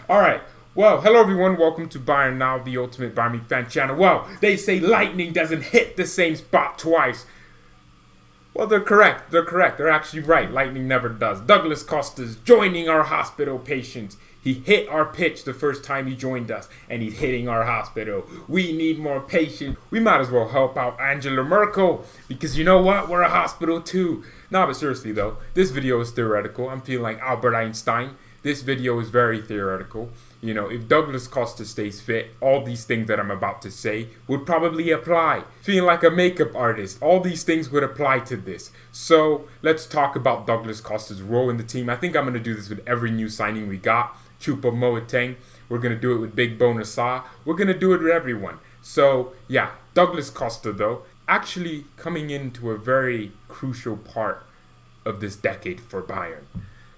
All right. Well, hello everyone. Welcome to BayernNow, the ultimate Bayern Munich fan channel. Well, they say lightning doesn't hit the same spot twice. Well, they're correct. They're actually right. Lightning never does. Douglas Costa's joining our hospital patients. He hit our pitch the first time he joined us, and he's hitting our hospital. We need more patients. We might as well help out Angela Merkel, because you know what? We're a hospital too. No, but seriously though, this video is theoretical. I'm feeling like Albert Einstein. This video is very theoretical. You know, if Douglas Costa stays fit, all these things that I'm about to say would probably apply. Feeling like a makeup artist, all these things would apply to this. So let's talk about Douglas Costa's role in the team. I think I'm going to do this with every new signing we got. Choupo-Moting. We're going to do it with Big Bonasa. We're going to do it with everyone. So yeah, Douglas Costa though, actually coming into a very crucial part of this decade for Bayern.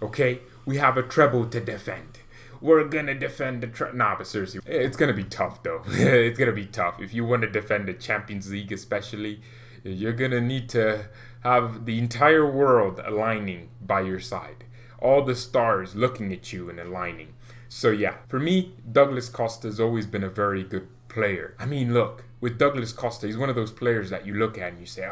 Okay, we have a treble to defend. We're gonna defend the Nah, but seriously, it's gonna be tough though. It's gonna be tough. If you want to defend the Champions League especially, you're gonna need to have the entire world aligning by your side. All the stars looking at you and aligning. So yeah, for me, Douglas Costa has always been a very good player. I mean, look, with Douglas Costa, he's one of those players that you look at and you say,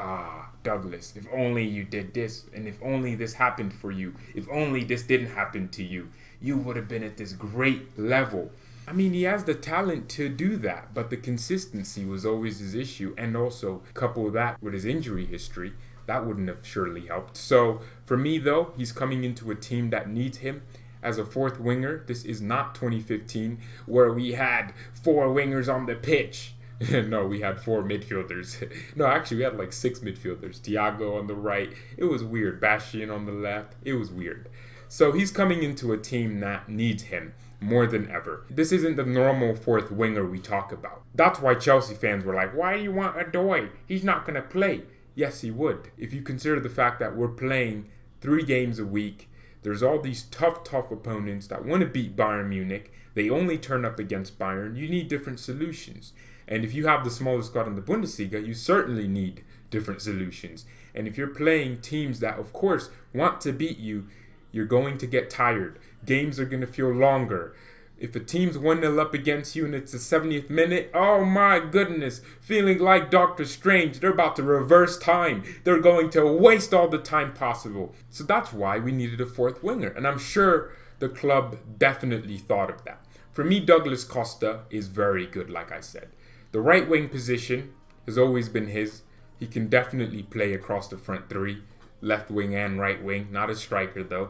Douglas, if only you did this, and if only this happened for you, if only this didn't happen to you, you would have been at this great level. I mean, he has the talent to do that, but the consistency was always his issue, and also couple that with his injury history, that wouldn't have surely helped. So for me though, he's coming into a team that needs him as a fourth winger. This is not 2015 where we had four wingers on the pitch. No, we had four midfielders. No, actually, we had like six midfielders. Thiago on the right. It was weird. Bastian on the left. It was weird. So he's coming into a team that needs him more than ever. This isn't the normal fourth winger we talk about. That's why Chelsea fans were like, why do you want Adoy? He's not going to play. Yes, he would. If you consider the fact that we're playing 3 games a week, there's all these tough opponents that want to beat Bayern Munich. They only turn up against Bayern. You need different solutions. And if you have the smallest squad in the Bundesliga, you certainly need different solutions. And if you're playing teams that, of course, want to beat you, you're going to get tired. Games are going to feel longer. If a team's 1-0 up against you and it's the 70th minute, oh my goodness, feeling like Doctor Strange, they're about to reverse time. They're going to waste all the time possible. So that's why we needed a fourth winger. And I'm sure the club definitely thought of that. For me, Douglas Costa is very good, like I said. The right wing position has always been his. He can definitely play across the front three, left wing and right wing, not a striker though.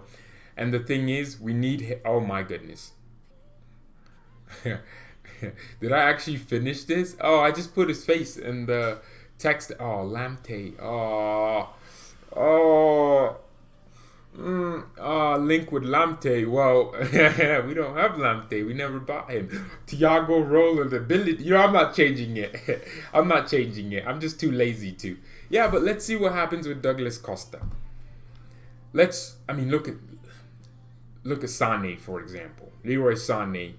And the thing is, we need oh my goodness. Did I actually finish this? Oh, I just put his face in the text. Oh, Lamptey. Link with Lamptey. Well, we don't have Lamptey. We never bought him. Thiago roller ability. You know, I'm not changing it. I'm just too lazy to. Yeah, but let's see what happens with Douglas Costa. Look at Sané, for example. Leroy Sané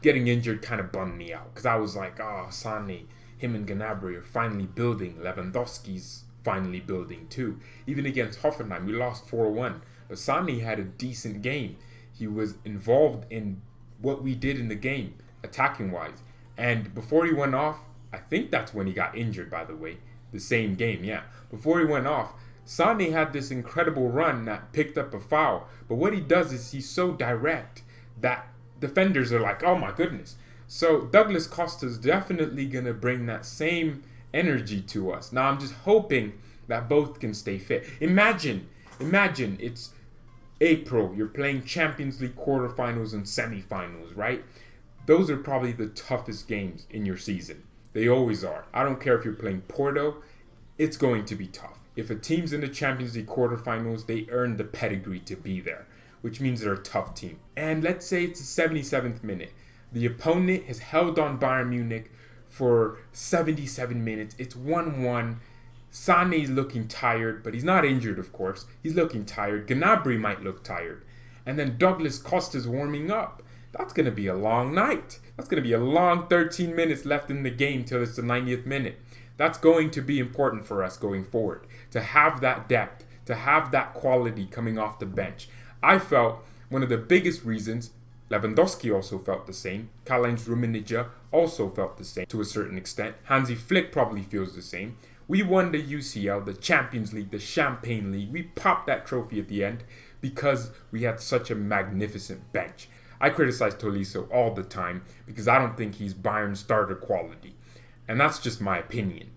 getting injured kind of bummed me out, because I was like, Sané, him and Gnabry are finally building. Lewandowski's finally building too. Even against Hoffenheim, we lost 4-1. But Sané had a decent game. He was involved in what we did in the game, attacking-wise. And before he went off, I think that's when he got injured, by the way. The same game, yeah. Before he went off, Sané had this incredible run that picked up a foul. But what he does is he's so direct that defenders are like, oh my goodness. So Douglas Costa's definitely going to bring that same energy to us. Now I'm just hoping that both can stay fit. Imagine it's April, you're playing Champions League quarterfinals and semifinals, right? Those are probably the toughest games in your season. They always are. I don't care if you're playing Porto, it's going to be tough. If a team's in the Champions League quarterfinals, they earn the pedigree to be there, which means they're a tough team. And let's say it's the 77th minute. The opponent has held on Bayern Munich for 77 minutes. It's 1-1. Sané's looking tired, but he's not injured, of course. He's looking tired. Gnabry might look tired. And then Douglas Costa's warming up. That's going to be a long night. That's going to be a long 13 minutes left in the game till it's the 90th minute. That's going to be important for us going forward. To have that depth, to have that quality coming off the bench. I felt one of the biggest reasons Lewandowski also felt the same. Karl-Heinz Rummenigge also felt the same to a certain extent. Hansi Flick probably feels the same. We won the UCL, the Champions League, the Champagne League. We popped that trophy at the end because we had such a magnificent bench. I criticize Tolisso all the time because I don't think he's Bayern starter quality. And that's just my opinion.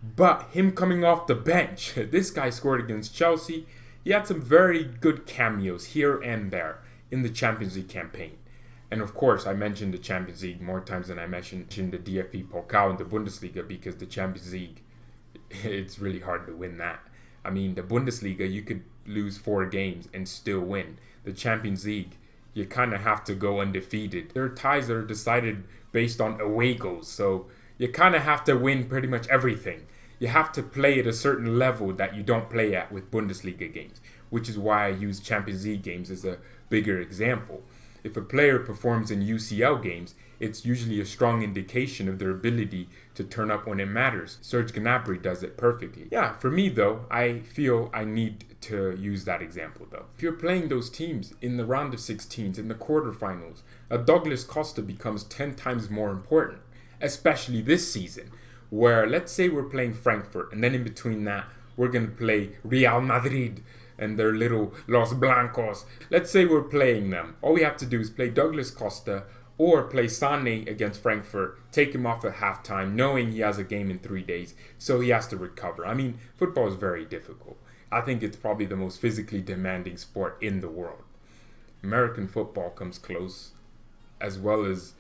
But him coming off the bench, this guy scored against Chelsea. He had some very good cameos here and there in the Champions League campaign. And of course, I mentioned the Champions League more times than I mentioned the DFB Pokal and the Bundesliga because the Champions League, it's really hard to win that. I mean, the Bundesliga, you could lose 4 games and still win. The Champions League, you kind of have to go undefeated. There are ties that are decided based on away goals, so you kind of have to win pretty much everything. You have to play at a certain level that you don't play at with Bundesliga games, which is why I use Champions League games as a bigger example. If a player performs in UCL games, it's usually a strong indication of their ability to turn up when it matters. Serge Gnabry does it perfectly. Yeah, for me though, I feel I need to use that example though. If you're playing those teams in the round of 16s, in the quarterfinals, a Douglas Costa becomes 10 times more important, especially this season, where let's say we're playing Frankfurt, and then in between that, we're going to play Real Madrid and their little Los Blancos. Let's say we're playing them. All we have to do is play Douglas Costa or play Sané against Frankfurt, take him off at halftime, knowing he has a game in 3 days, so he has to recover. I mean, football is very difficult. I think it's probably the most physically demanding sport in the world. American football comes close, as well as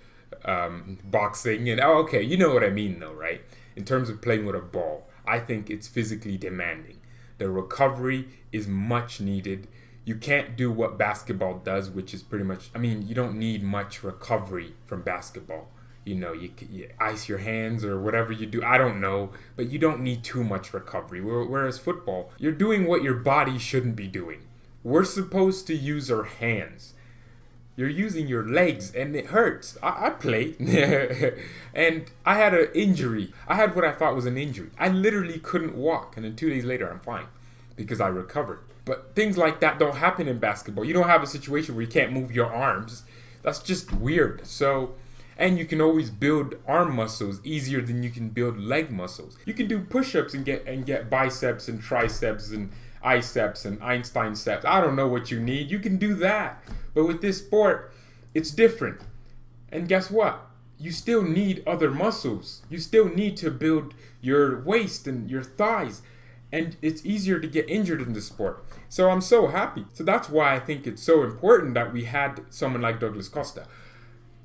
boxing. And okay, you know what I mean though, right? In terms of playing with a ball, I think it's physically demanding. The recovery is much needed. You can't do what basketball does, which is pretty much, I mean, you don't need much recovery from basketball. You know, you ice your hands or whatever you do. I don't know, but you don't need too much recovery. Whereas football, you're doing what your body shouldn't be doing. We're supposed to use our hands. You're using your legs and it hurts. I played and I had an injury. I had what I thought was an injury. I literally couldn't walk, and then 2 days later I'm fine because I recovered. But things like that don't happen in basketball. You don't have a situation where you can't move your arms. That's just weird. So, and you can always build arm muscles easier than you can build leg muscles. You can do push-ups and get biceps and triceps and biceps and Einstein steps. I don't know what you need. You can do that. But with this sport, it's different. And guess what? You still need other muscles. You still need to build your waist and your thighs. And it's easier to get injured in this sport. So I'm so happy. So that's why I think it's so important that we had someone like Douglas Costa.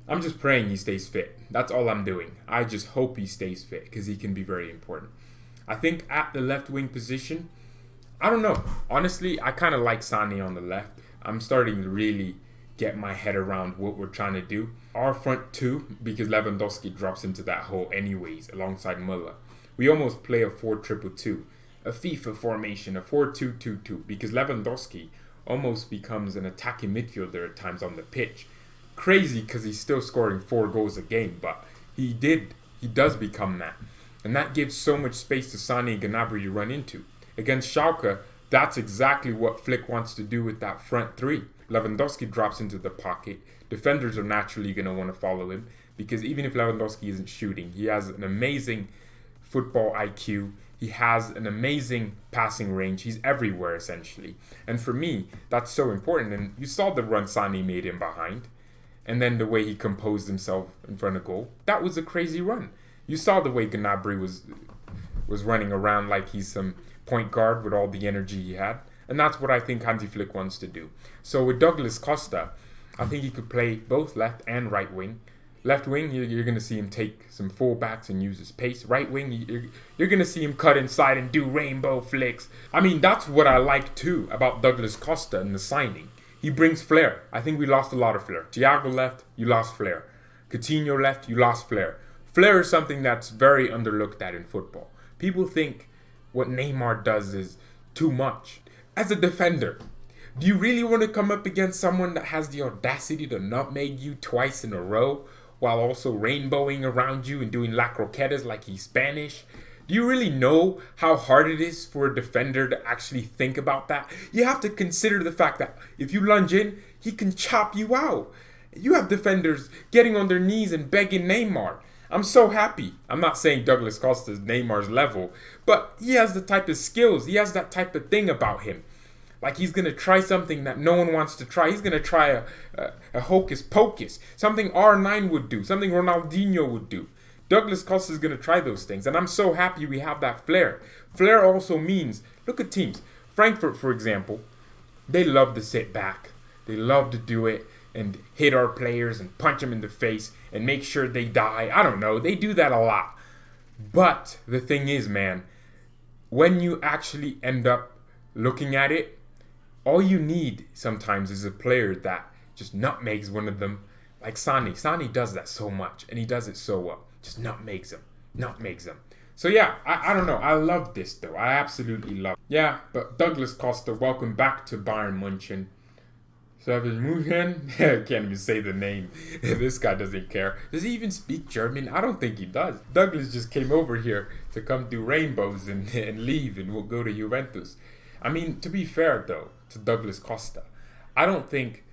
I'm just praying he stays fit. That's all I'm doing. I just hope he stays fit because he can be very important. I think at the left wing position, I don't know. Honestly, I kind of like Sané on the left. I'm starting to really get my head around what we're trying to do. Our front two, because Lewandowski drops into that hole anyways, alongside Müller. We almost play a 4-2-2, a FIFA formation, a 4-2-2-2, because Lewandowski almost becomes an attacking midfielder at times on the pitch. Crazy because he's still scoring 4 goals a game, but he does become that. And that gives so much space to Sané and Gnabry to run into. Against Schalke, that's exactly what Flick wants to do with that front three. Lewandowski drops into the pocket. Defenders are naturally going to want to follow him because even if Lewandowski isn't shooting, he has an amazing football IQ. He has an amazing passing range. He's everywhere, essentially. And for me, that's so important. And you saw the run Sané made him behind. And then the way he composed himself in front of goal. That was a crazy run. You saw the way Gnabry was running around like he's some point guard with all the energy he had. And that's what I think Hansi Flick wants to do. So with Douglas Costa, I think he could play both left and right wing. Left wing, you're going to see him take some fullbacks and use his pace. Right wing, you're going to see him cut inside and do rainbow flicks. I mean, that's what I like too about Douglas Costa and the signing. He brings flair. I think we lost a lot of flair. Thiago left, you lost flair. Coutinho left, you lost flair. Flair is something that's very underlooked at in football. People think what Neymar does is too much. As a defender, do you really want to come up against someone that has the audacity to nutmeg you twice in a row while also rainbowing around you and doing la croquetas like he's Spanish? Do you really know how hard it is for a defender to actually think about that? You have to consider the fact that if you lunge in, he can chop you out. You have defenders getting on their knees and begging Neymar. I'm so happy. I'm not saying Douglas Costa is Neymar's level, but he has the type of skills. He has that type of thing about him. Like he's going to try something that no one wants to try. He's going to try a hocus pocus. Something R9 would do. Something Ronaldinho would do. Douglas Costa is going to try those things. And I'm so happy we have that flair. Flair also means, look at teams. Frankfurt, for example, they love to sit back. They love to do it and hit our players and punch them in the face and make sure they die. I don't know. They do that a lot. But the thing is, man, when you actually end up looking at it, all you need sometimes is a player that just nutmegs one of them. Like Sane. Sane does that so much, and he does it so well. Just nutmegs him. Nutmegs him. So yeah, I don't know. I love this though. I absolutely love it. Yeah, but Douglas Costa, welcome back to Bayern Munich. Seven Munich? I can't even say the name. This guy doesn't care. Does he even speak German? I don't think he does. Douglas just came over here to come do rainbows and leave, and we'll go to Juventus. I mean, to be fair though, to Douglas Costa, I don't think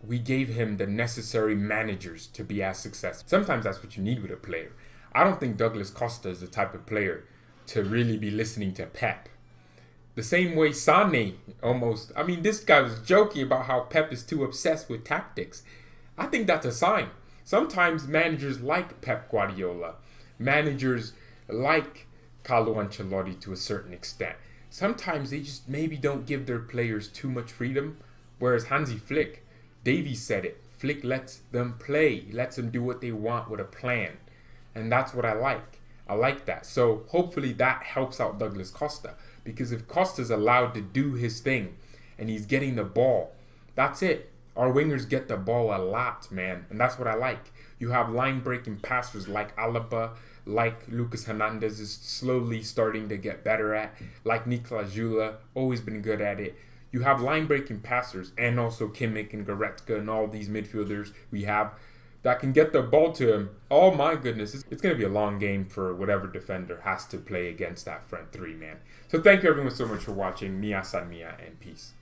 we gave him the necessary managers to be as successful. Sometimes that's what you need with a player. I don't think Douglas Costa is the type of player to really be listening to Pep. The same way Sane almost... I mean, this guy was joking about how Pep is too obsessed with tactics. I think that's a sign. Sometimes managers like Pep Guardiola, managers like Carlo Ancelotti to a certain extent, sometimes they just maybe don't give their players too much freedom. Whereas Hansi Flick, Davies said it, Flick lets them play. He lets them do what they want with a plan. And that's what I like. I like that. So hopefully that helps out Douglas Costa. Because if Costa's allowed to do his thing and he's getting the ball, that's it. Our wingers get the ball a lot, man. And that's what I like. You have line-breaking passers like Alaba, like Lucas Hernandez is slowly starting to get better at, like Niklas Jula, always been good at it. You have line-breaking passers and also Kimmich and Goretzka and all these midfielders we have that can get the ball to him. Oh my goodness, it's going to be a long game for whatever defender has to play against that front three, man. So thank you everyone so much for watching. Mia San Mia and peace.